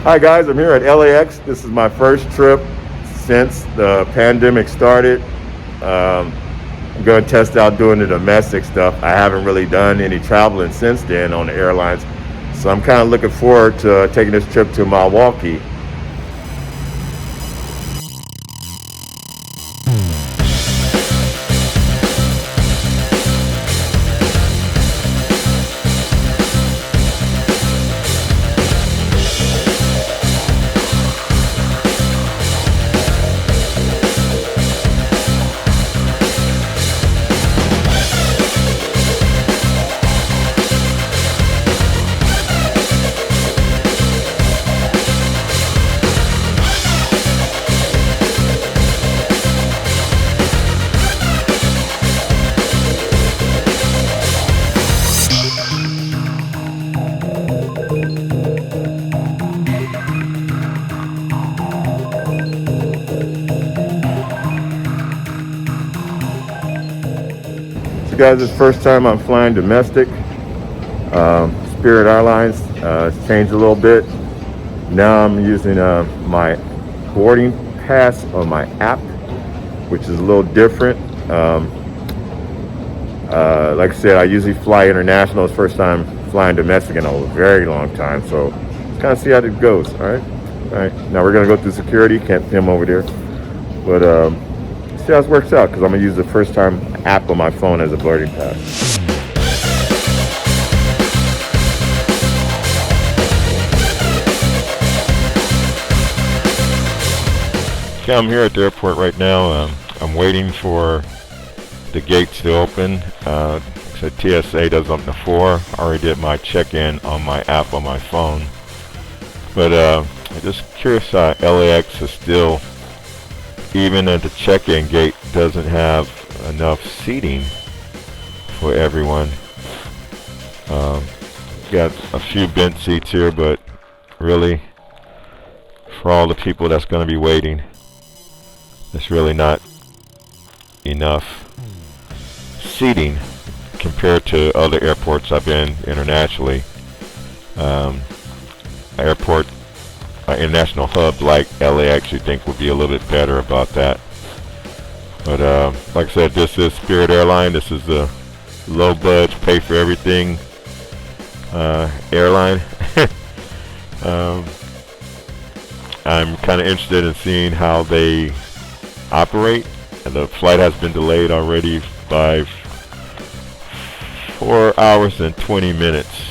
Hi guys, I'm here at LAX. This is my first trip since the pandemic started. I'm going to test out doing the domestic stuff. I haven't really done any traveling since then on the airlines. So I'm kind of looking forward to taking this trip to Milwaukee. So guys, this is the first time I'm flying domestic. Spirit Airlines it's changed a little bit. Now I'm using my boarding pass on my app, which is a little different. Like I said, I usually fly international. It's the first time flying domestic in a very long time. So let's kind of see how it goes. All right. All right. Now we're going to go through security. Can't see him over there. But see how this works out, because I'm going to use the first time app on my phone as a boarding pass. Okay, I'm here at the airport right now. I'm waiting for the gates to open. So TSA does open at 4. I already did my check-in on my app on my phone. But I'm just curious how LAX is still, even at the check-in gate, doesn't have enough seating for everyone. Got a few bench seats here, but really, for all the people that's going to be waiting, it's really not enough seating compared to other airports I've been internationally. International hubs like LAX, you think would be a little bit better about that. But like I said, this is Spirit Airline. This is the low budge, pay for everything airline. I'm kind of interested in seeing how they operate. And the flight has been delayed already by 4 hours and 20 minutes.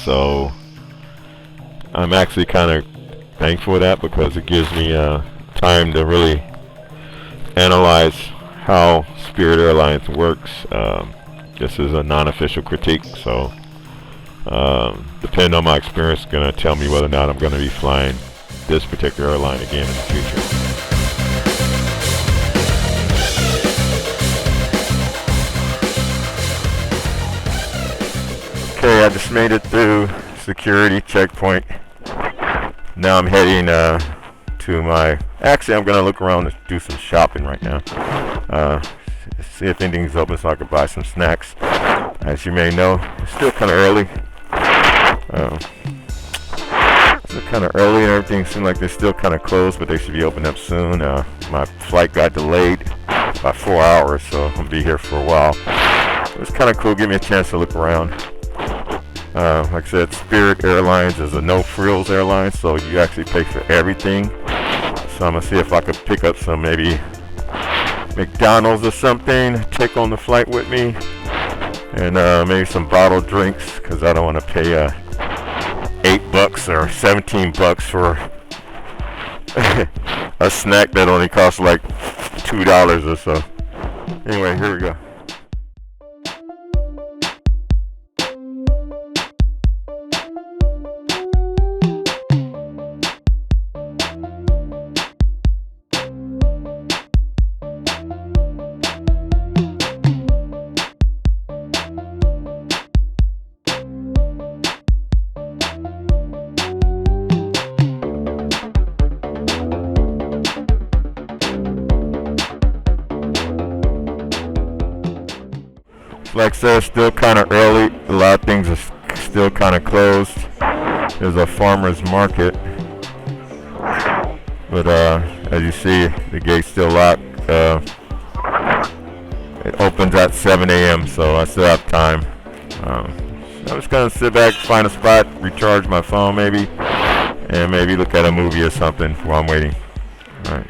So I'm actually kind of thankful for that, because it gives me time to really analyze how Spirit Airlines works. This is a non-official critique, so depending on my experience, it's going to tell me whether or not I'm going to be flying this particular airline again in the future. Okay, I just made it through security checkpoint. Now I'm heading to my... Actually, I'm going to look around and do some shopping right now. See if anything's open so I can buy some snacks. As you may know, it's still kind of early. Still kind of early, and everything seems like they're still kind of closed, but they should be open up soon. My flight got delayed by 4 hours, so I'm going to be here for a while. It was kind of cool. Give me a chance to look around. Like I said, Spirit Airlines is a no-frills airline, so you actually pay for everything. So I'm going to see if I could pick up some maybe McDonald's or something, take on the flight with me, and maybe some bottled drinks, because I don't want to pay $8 or $17 for a snack that only costs like $2 or so. Anyway, here we go. Like I said, it's still kind of early. A lot of things are still kind of closed. There's a farmer's market But as you see, the gate's still locked. It opens at 7 a.m., so I still have time. So I'm just gonna sit back, find a spot, recharge my phone maybe, and maybe look at a movie or something while I'm waiting. All right.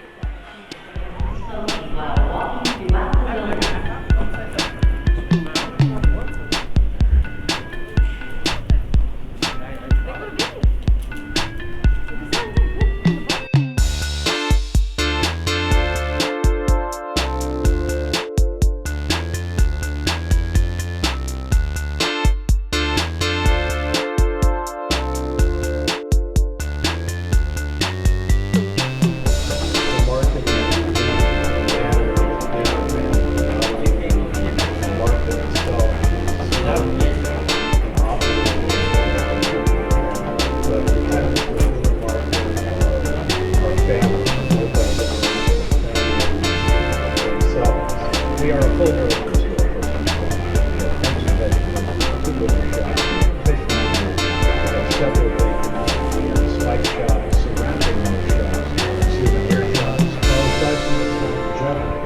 We are a full burger store. Several bakeries, we have spice shops, surrounding shops, souvenir shops, all sides of the longevity,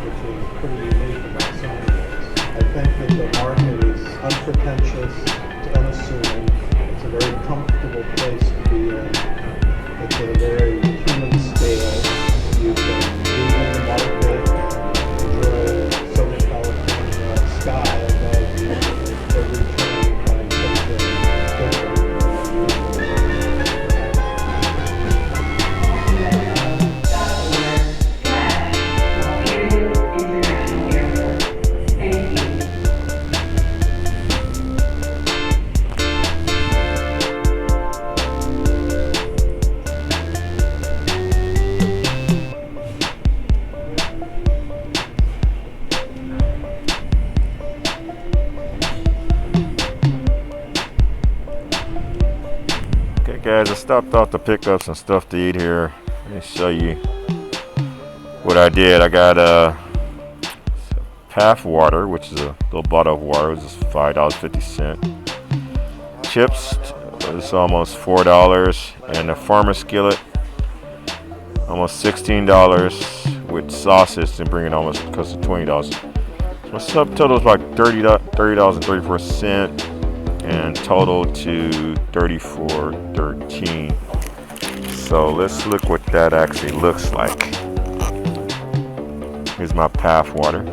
which is pretty unique about some of this. I think that the market is unpretentious, it's unassuming, it's a very comfortable place to be in. It's a very human scale. You can be in the market, enjoy Southern California sky above you. Every time you find something different than usual. Okay guys, I stopped off to pick up some stuff to eat here. Let me show you what I did. I got Path water, which is a little bottle of water. It was just $5.50. Chips, it's almost $4, and a farmer skillet, almost $16 with sausage, and bring it almost close to $20. So my subtotal is about $30.34, and total to $34.13. So let's look what that actually looks like. Here's my Path water.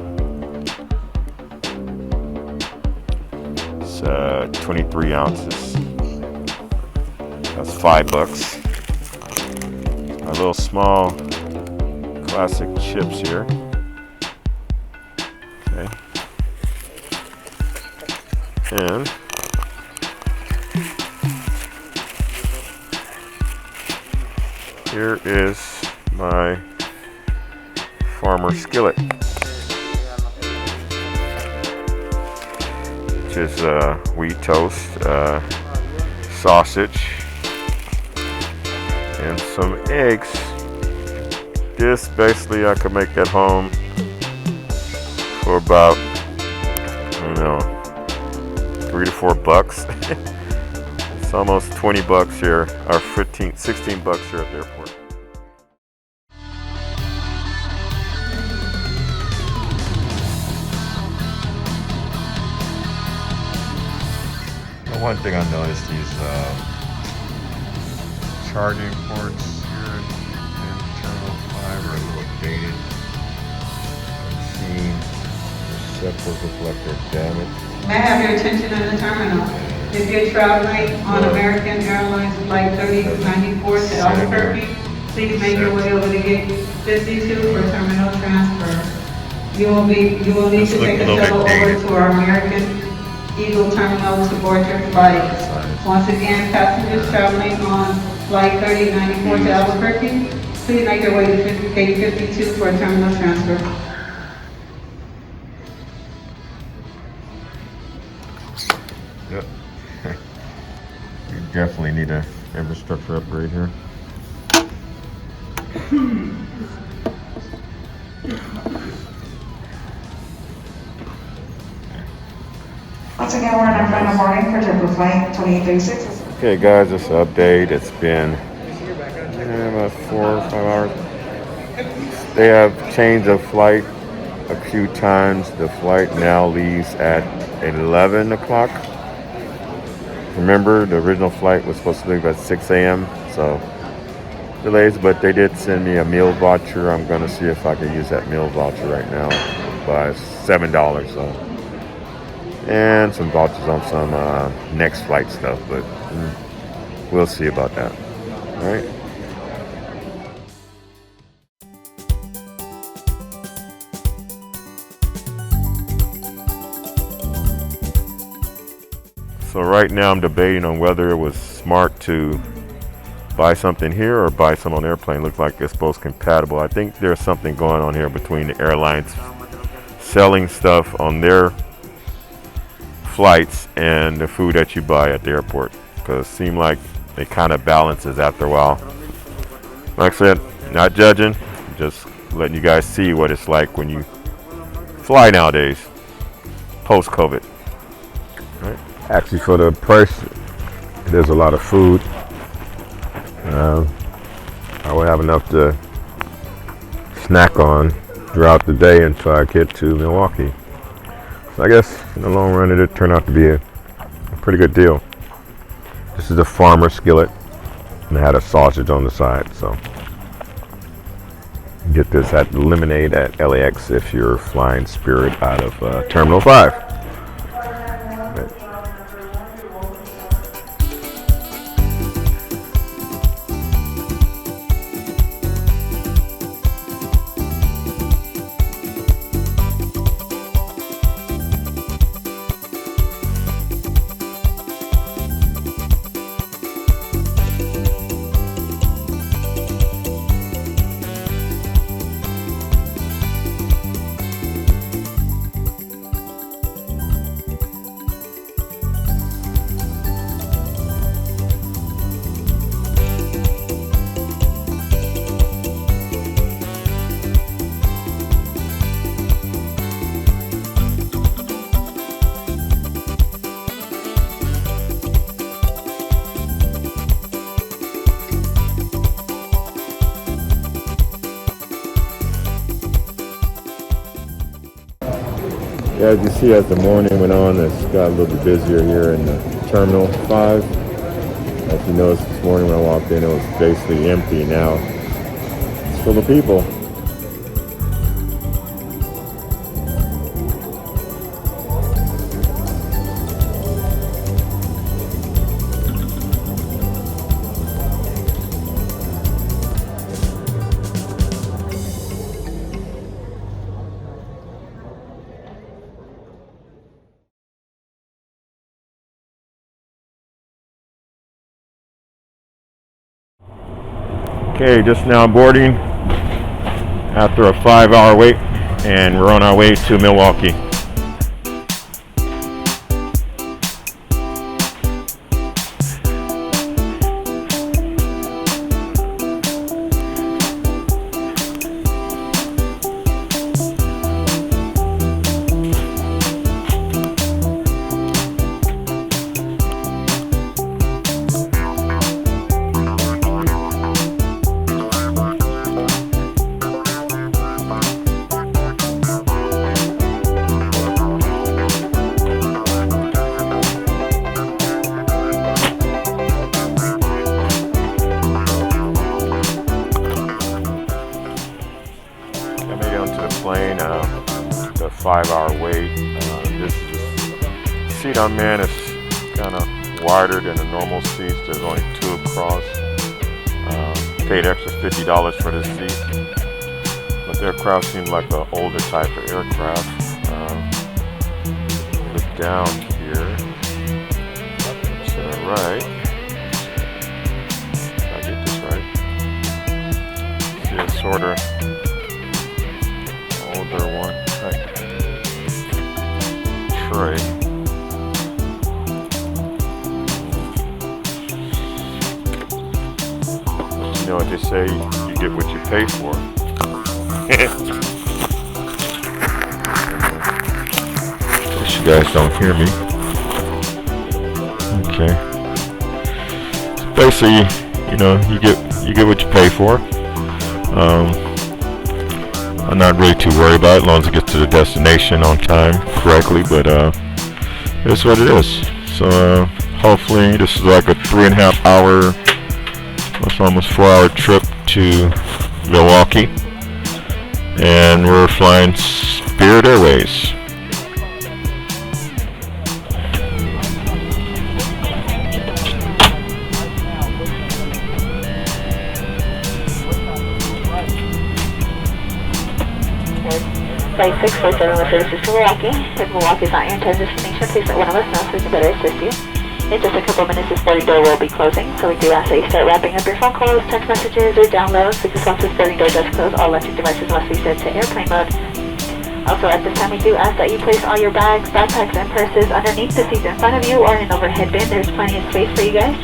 It's 23 ounces. That's $5. A little small classic chips here. Okay. And here is my farmer skillet, which is wheat toast, sausage, and some eggs. This basically I could make at home for about, I don't know, $3 to $4. It's almost $20 here, or 15, 16 bucks here at the airport. One thing I noticed, these charging ports here in Terminal 5 are a little dated. I've seen the sepals look like they're damaged. May I have your attention in the terminal? If you're traveling on American Airlines Flight 3094 to Albuquerque, please make your way over to gate 52 for terminal transfer. You will need to take a shuttle over to our American Eagle Terminal to board your flight. Once again, passengers traveling on Flight 3094 to Albuquerque, please make your way to gate 52 for a terminal transfer. Yep. You definitely need a infrastructure upgrade here. Once again, we're in our final boarding for JetBlue Flight 2836. Okay guys, this update, it's been about they have changed the flight a few times. The flight now leaves at 11 o'clock. Remember, the original flight was supposed to leave at 6 a.m. So delays, but they did send me a meal voucher. I'm gonna see if I can use that meal voucher right now by $7. So, and some vouchers on some next flight stuff, but we'll see about that. All right. So right now I'm debating on whether it was smart to buy something here or buy some on the airplane. Looks like it's both compatible. I think there's something going on here between the airlines selling stuff on their flights and the food that you buy at the airport, because it seems like it kind of balances after a while. Like I said, not judging, just letting you guys see what it's like when you fly nowadays, post-COVID. Right. Actually, for the price, there's a lot of food. I will have enough to snack on throughout the day until I get to Milwaukee. So I guess in the long run, it did turn out to be a pretty good deal. This is the farmer skillet, and it had a sausage on the side. So get this at Lemonade at LAX if you're flying Spirit out of Terminal 5. Yeah, as you see, as the morning went on, it's got a little bit busier here in Terminal 5. As you noticed this morning when I walked in, it was basically empty. Now it's full of people. Okay, just now boarding after a 5-hour wait, and we're on our way to Milwaukee. The 5-hour wait. This seat I'm in is kind of wider than the normal seats. There's only 2 across. Paid extra $50 for this seat, but the aircraft seems like an older type of aircraft. Look down here to the right. If I get this right. See a sort of older one type tray. You know what they say, you get what you pay for. Guess you guys don't hear me. Okay. Basically, you know, you get what you pay for. I'm not really too worried about it as long as it gets to the destination on time correctly, but it's what it is. So hopefully this is like a 3.5 hour, it's almost 4-hour trip to Milwaukee, and we're flying Spirit Airways. Flight 647 with services to Milwaukee. If Milwaukee is not your intended destination, please let one of us know so we can better assist you. In just a couple minutes, this boarding door will be closing, so we do ask that you start wrapping up your phone calls, text messages, or downloads, because once this boarding door does close, all electric devices must be set to airplane mode. Also, at this time, we do ask that you place all your bags, backpacks, and purses underneath the seats in front of you or in an overhead bin. There's plenty of space for you guys.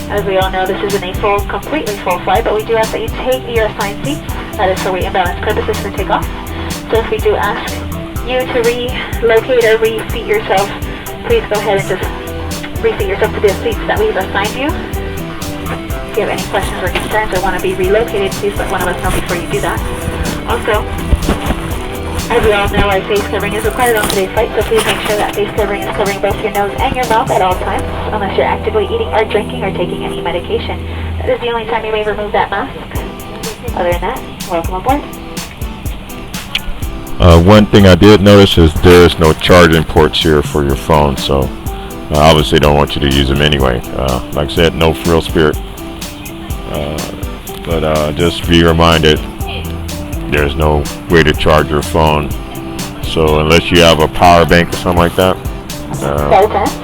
As we all know, this isn't a completely full flight, but we do ask that you take your assigned seats. That is for weight and balance purposes for takeoff. So if we do ask you to relocate or reseat yourself, please go ahead and just reseat yourself to the seats that we've assigned you. If you have any questions or concerns or want to be relocated, please let one of us know before you do that. Also, as we all know, our face covering is required on today's flight, so please make sure that face covering is covering both your nose and your mouth at all times, unless you're actively eating or drinking or taking any medication. That is the only time you may remove that mask. Other than that, welcome aboard. One thing I did notice is there's no charging ports here for your phone, so obviously don't want you to use them anyway. Like I said, no real Spirit. But just be reminded, there's no way to charge your phone. So unless you have a power bank or something like that,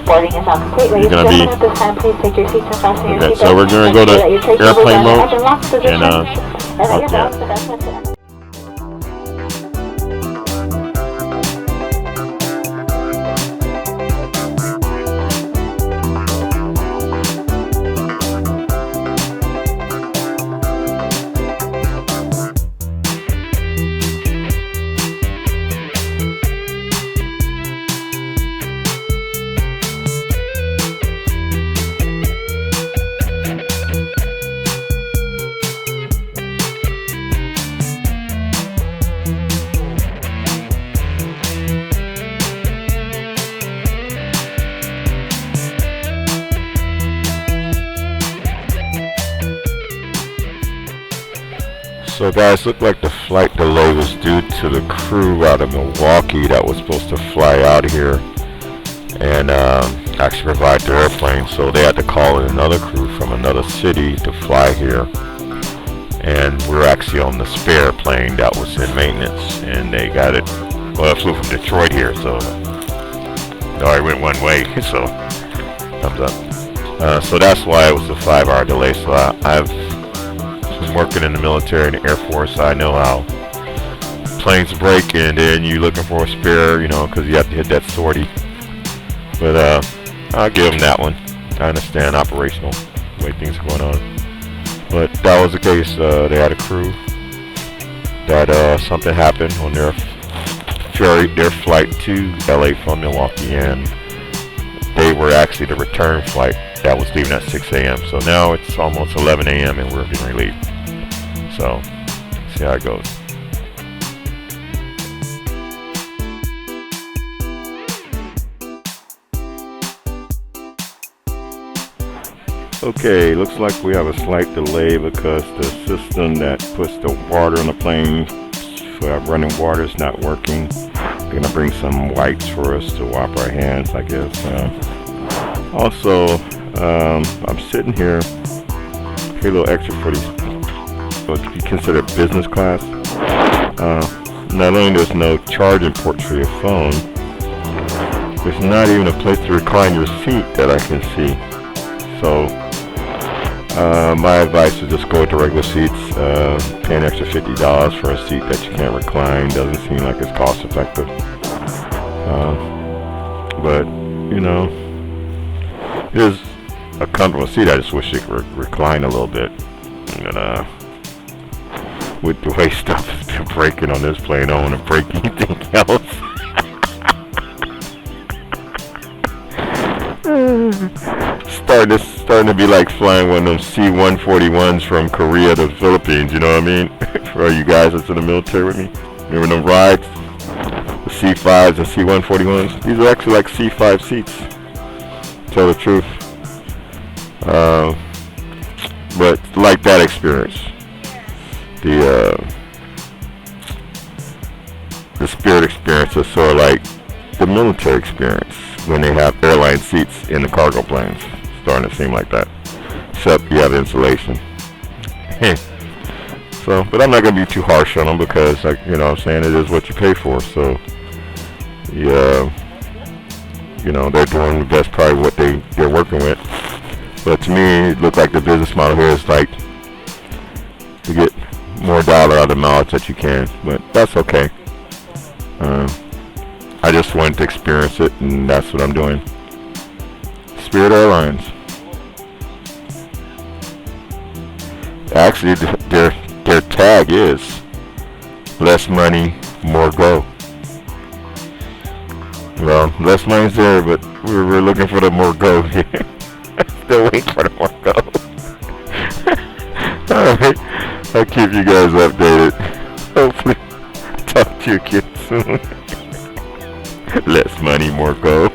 boarding is now complete. Ladies and gentlemen, at this time, please take your seats and fasten your seatbelts. so we're going to go to airplane mode, and So guys, looked like the flight delay was due to the crew out of Milwaukee that was supposed to fly out here and actually provide the airplane. So they had to call in another crew from another city to fly here. And we're actually on the spare plane that was in maintenance, and they got it, well, it flew from Detroit here, so it already went one way, so thumbs up. So that's why it was a 5-hour delay. So I've been working in the military and the Air Force. I know how planes break, and then you looking for a spare, you know, because you have to hit that sortie. But I'll give them that one. I understand operational, the way things are going on. But that was the case. They had a crew that something happened on their flight to LA from Milwaukee, and they were actually the return flight that was leaving at 6 a.m. So now it's almost 11 a.m. and we're being relieved. So, see how it goes. Okay, looks like we have a slight delay because the system that puts the water on the plane for running water is not working. They're gonna bring some wipes for us to wipe our hands, I guess. Also, I'm sitting here, pay a little extra for these, what you consider business class. Not only there's no charging ports for your phone, there's not even a place to recline your seat that I can see. So, my advice is just go to regular seats. Pay an extra $50 for a seat that you can't recline doesn't seem like it's cost effective. But, you know, it is a comfortable seat. I just wish it could recline a little bit. And, with the way stuff has been breaking on this plane, I don't want to break anything else. Starting to be like flying one of them C-141s from Korea to the Philippines, you know what I mean? For all you guys that's in the military with me. Remember them rides? The C5s, the C141s? These are actually like C5 seats, to tell the truth. But like that experience. The Spirit experience is sort of like the military experience when they have airline seats in the cargo planes. Starting to seem like that. Except you have insulation. So, but I'm not going to be too harsh on them because, like, you know what I'm saying, it is what you pay for. So, yeah, you know, they're doing the best probably what they're working with. But to me, it looked like the business model here is like to get more dollar out of the mileage that you can. But that's okay. I just wanted to experience it, and that's what I'm doing. Spirit Airlines. Actually, their tag is less money, more go. Well, less money's there, but we're looking for the more go here. Still waiting for the more go. Alright, I'll keep you guys updated. Hopefully, talk to you kids soon. Less money, more go.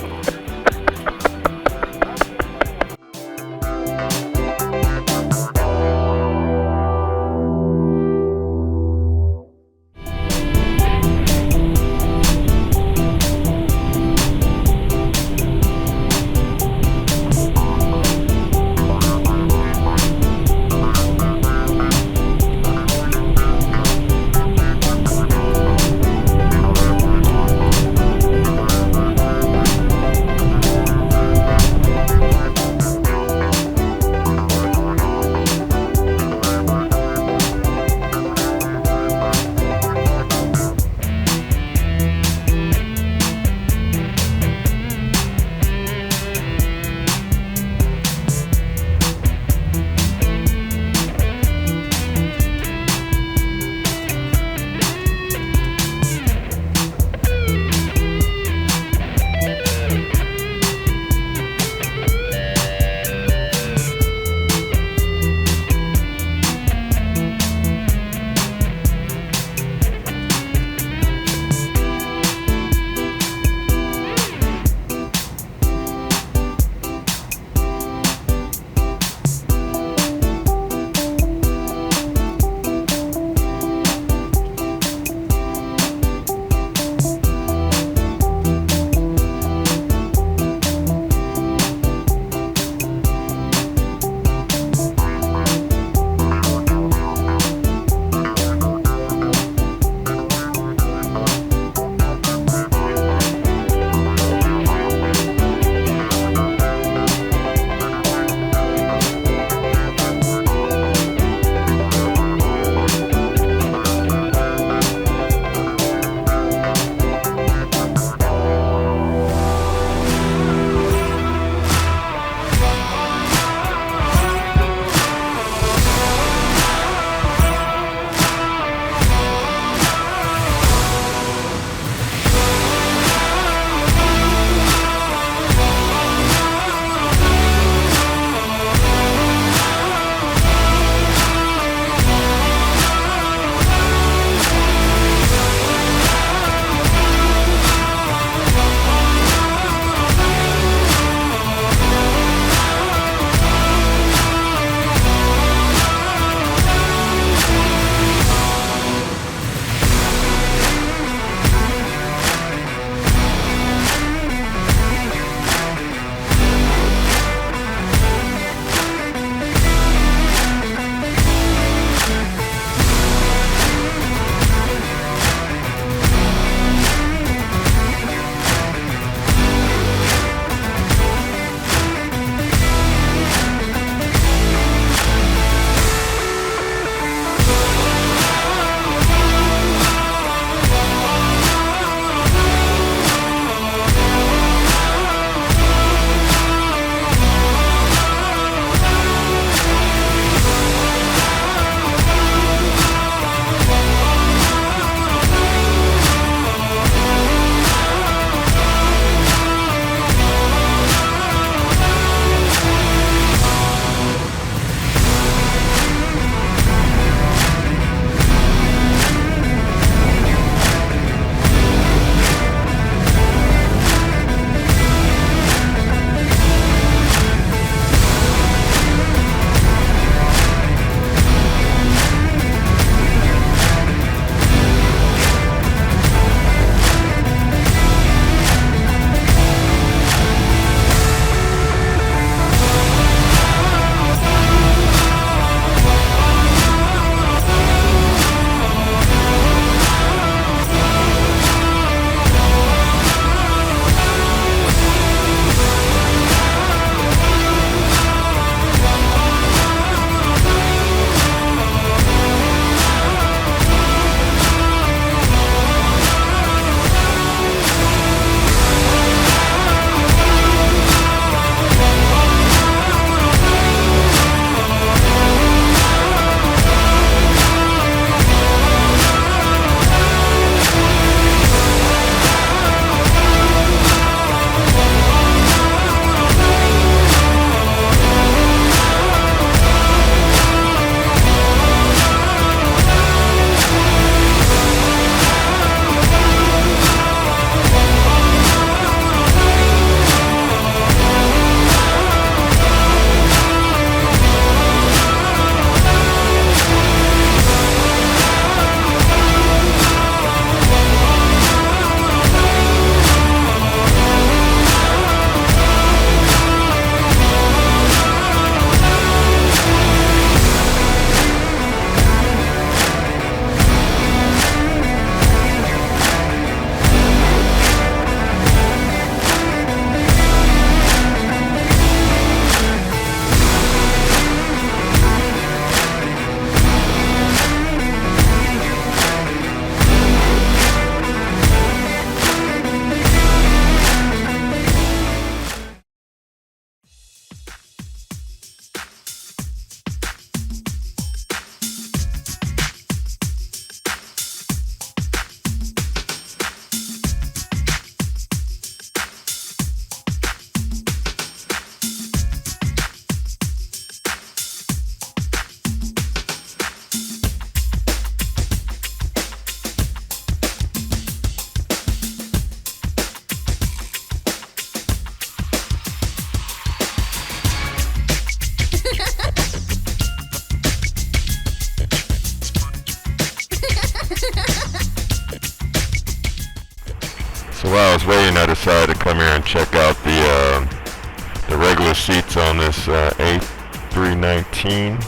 So while I was waiting, I decided to come here and check out the regular seats on this A319,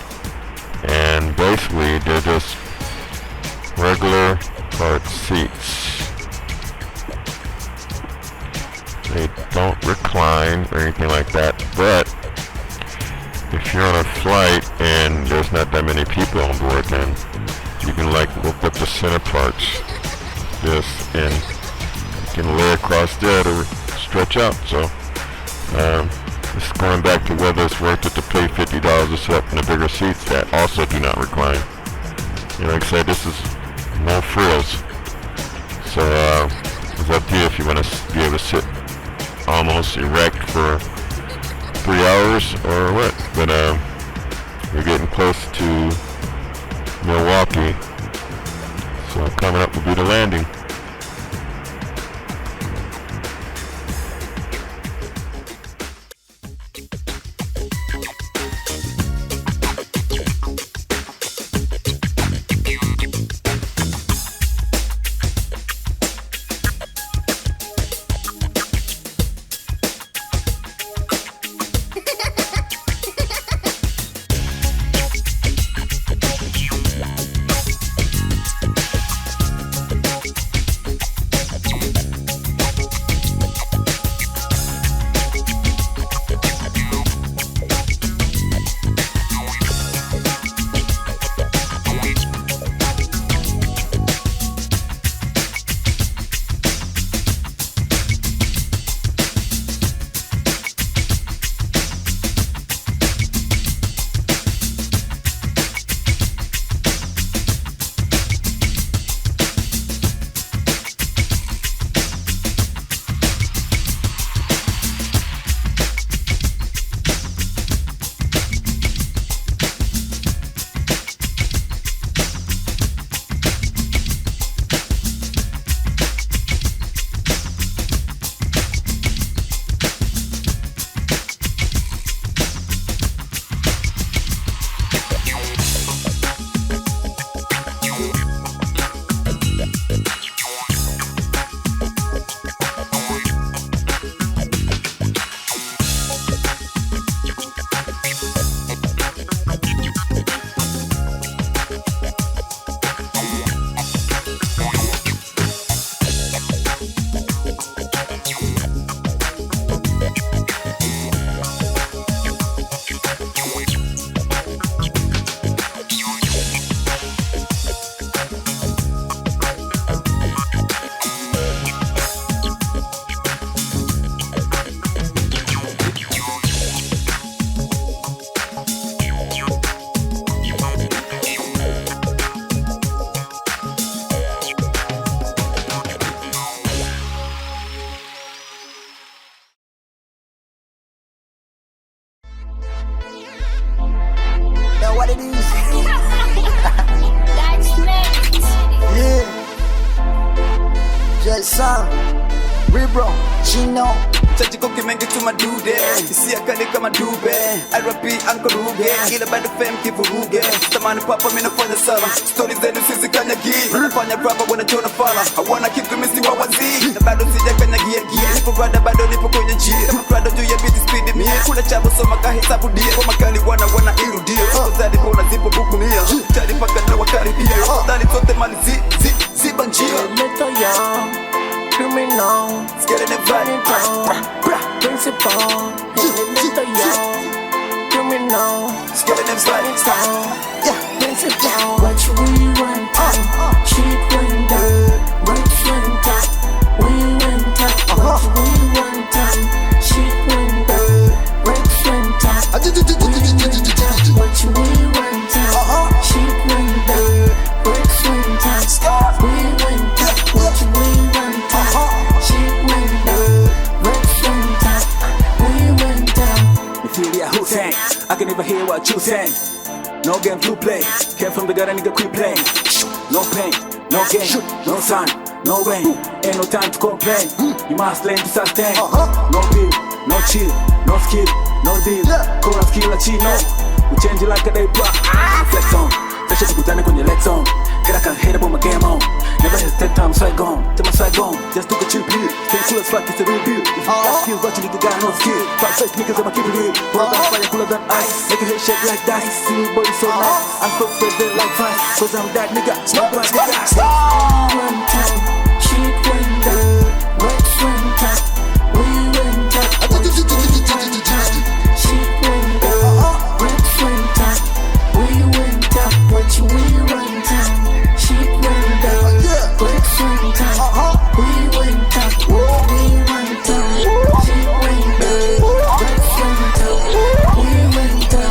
and basically they're just regular card seats. They don't recline or anything like that, but if you're on a flight and there's not that many people on board, then you can like lift up the center parts just and you can lay across there to stretch out. So just going back to whether it's worth it to pay $50 to sit up in the bigger seats that also do not recline. You know, like I said, this is no frills. So it's up to you if you want to be able to sit almost erect for 3 hours or what. But we're getting close to Milwaukee, so coming up will be the landing. What it is? That's next. Yeah. Jason, Rebro, Chino. Chachiko kimengi tuma dude Isia kani kama dube RP Uncle Ruge Ila bado fame kivuruge Tamani papa mina fanya sala Stories zenu sisi kanyagi Nafanya rapper wanachona fala I wanna keep kumisi wa wazi Na bado sija kanyagia gia Nipo brada bado nipo kwenye njia Kama prado juu ya biti speed mia Kuna chabo soma kahesabu dia Kwa makali wana irudia Siko zadi kona zipo buku nia Chadi paka na wakaribia Dali sote mali ziba njia Little young, criminal, Scared in the vibe principal, little young, criminal, Scared in the vibe principal. What we went up, cheap went up, rich went up, we went up. What we went up, cheap went up, rich went up, we went up. What we went up, cheap went up, rich went up, we went up. What we went up, cheap went up, rich went up, we went up. You feel ya Hussein, I can never hear what you saying. No game to play, came from the gutter nigga quit playing. No pain, no gain, no sun, no rain. Ain't no time to complain, you must learn to sustain. No pill, no chill, no skill, no deal. Chorus killer chino, we change it like a day block. Flex on, fresh as kutane kwenye legs on. Get I can hit up on my game on. gone, till my swag gone. Just took a chill pill. Stay cool as fuck, it's a real deal. If you got skill, but you nigga got no skill. Fight fake niggas, I'ma keep it real. Roll that fire, cooler than ice. Make your head shake like dice. See me body so nice. I'm so faded like vice. Cause I'm that nigga, smoke my nigga. One time, shit went down. What's one time? We went up. Shit went down. What's one time? We went up. What you we went up. Shit went down. What's one time? We went up. We went up. Shit went down. What's one time? We went up.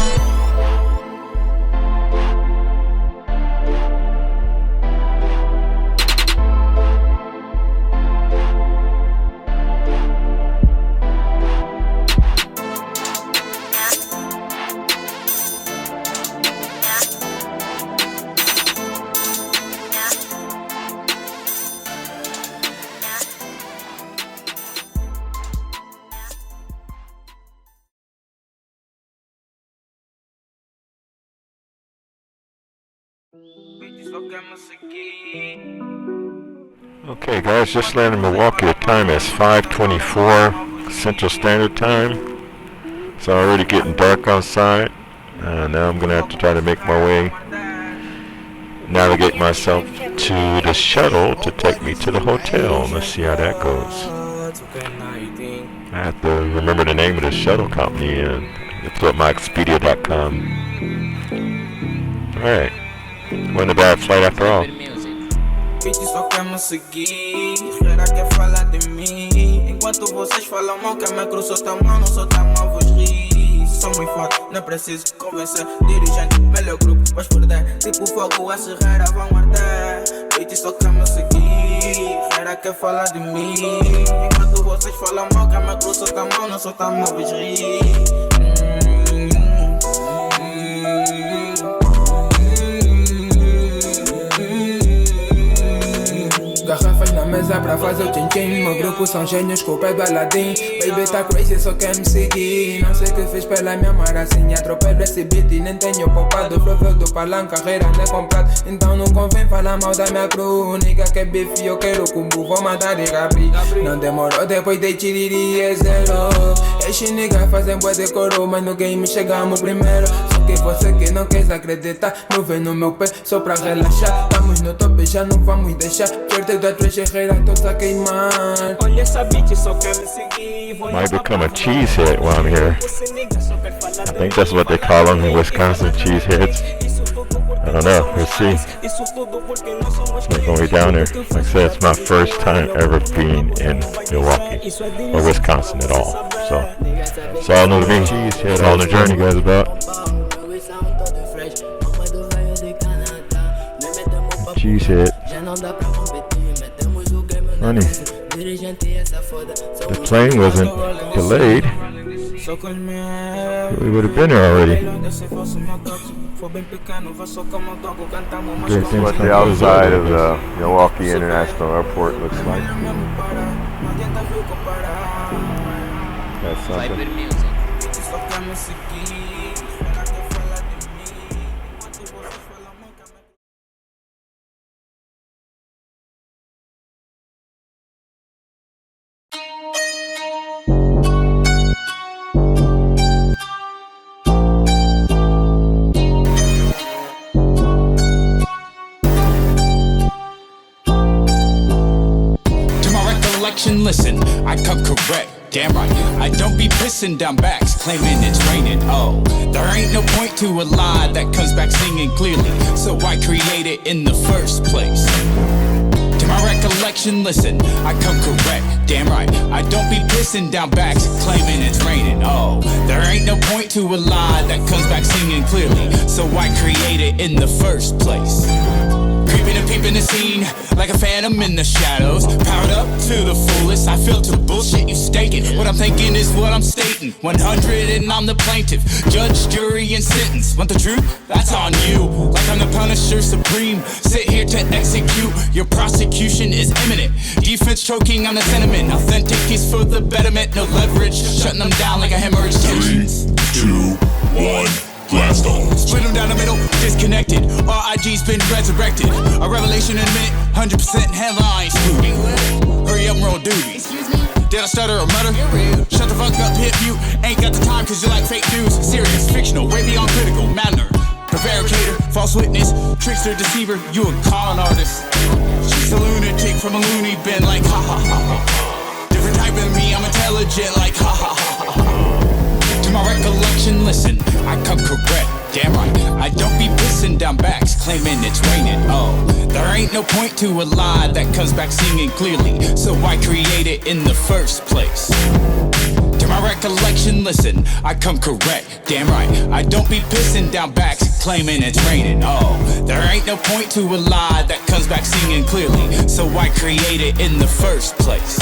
Okay, guys, just landed in Milwaukee. The time is 5:24 Central Standard Time. It's already getting dark outside. Now I'm gonna have to try to make my way, navigate myself to the shuttle to take me to the hotel. Let's see how that goes. I have to remember the name of the shuttle company and it's up my Expedia.com. Alright. Wasn't a bad flight after all. Bitch, só quer me seguir, era quer falar de mim. Enquanto vocês falam mal, quem me cruzou tá mal, não sou tá mal, vos rir. Sou muito forte, não preciso convencer. Dirigente, melhor grupo, vais perder. Tipo fogo, a serreira vão arder. Bitch, só quer me seguir, era quer falar de mim. Enquanto vocês falam mal, quem me cruzou tá mal, não sou tá mal, vos rir. Garrafas na mesa pra fazer o tchim-tchim. Meu grupo são gênios com o pé do Aladdin. Baby tá crazy, só quer me seguir. Não sei o que fez pela minha maracinha. Atropelo esse beat e nem tenho poupado. Flow veio do palanque, carreira não é comprado. Então não convém falar mal da minha crônica. Que é bife, eu quero combo, vou mandar de Gabri. Não demorou, depois dei tiriri e zero. Esses niggas fazem bué de coro, mas no game chegamos primeiro. Só que você que não quer acreditar, não vem no meu pé só pra relaxar. Estamos no top, já não vamos deixar. Perder da tua cheirreira todos a queimar. Olha essa bitch, só quer me seguir. Might become a cheesehead while I'm here. I think that's what they call them in Wisconsin, cheeseheads. I don't know, we'll see. We're going down there. Like I said, it's my first time ever being in Milwaukee or Wisconsin at all. So it's all new to me. Cheesehead, all the journey guys about. Cheesehead. Funny. The plane wasn't delayed. We would have been there already. That's what the outside of the Milwaukee International Airport looks like. That's something. Listen, I come correct, damn right. I don't be pissing down backs, claiming it's raining. Oh, there ain't no point to a lie that comes back singing clearly. So I create it in the first place. To my recollection, listen, I come correct, damn right. I don't be pissing down backs, claiming it's raining. Oh, there ain't no point to a lie that comes back singing clearly. So I create it in the first place. Creeping and peeping the scene like a phantom in the shadows. Powered up to the fullest, I filter bullshit you staking. What I'm thinking is what I'm stating. 100 and I'm the plaintiff, judge, jury, and sentence. Want the truth? That's on you. Like I'm the Punisher Supreme, sit here to execute. Your prosecution is imminent. Defense choking on the sentiment. Authentic is for the betterment. No leverage, shutting them down like a hemorrhage tensions. 3, 2, 1. Blast on. Split them down the middle, disconnected. RIG's been resurrected. A revelation in a minute, 100% headlines. Hurry up, we're on duty. Excuse me? Did I stutter or mutter? Shut the fuck up, hit mute. Ain't got the time cause you like fake news. Serious, fictional, way beyond critical. Manner, prevaricator, false witness, trickster, deceiver. You a con artist. She's a lunatic from a loony bin like ha ha ha ha. Different type of me, I'm intelligent like ha ha ha ha. To my recollection, listen, I come correct. Damn right, I don't be pissing down backs, claiming it's raining. Oh, there ain't no point to a lie that comes back singing clearly. So why create it in the first place? To my recollection, listen, I come correct. Damn right, I don't be pissing down backs, claiming it's raining. Oh, there ain't no point to a lie that comes back singing clearly. So why create it in the first place?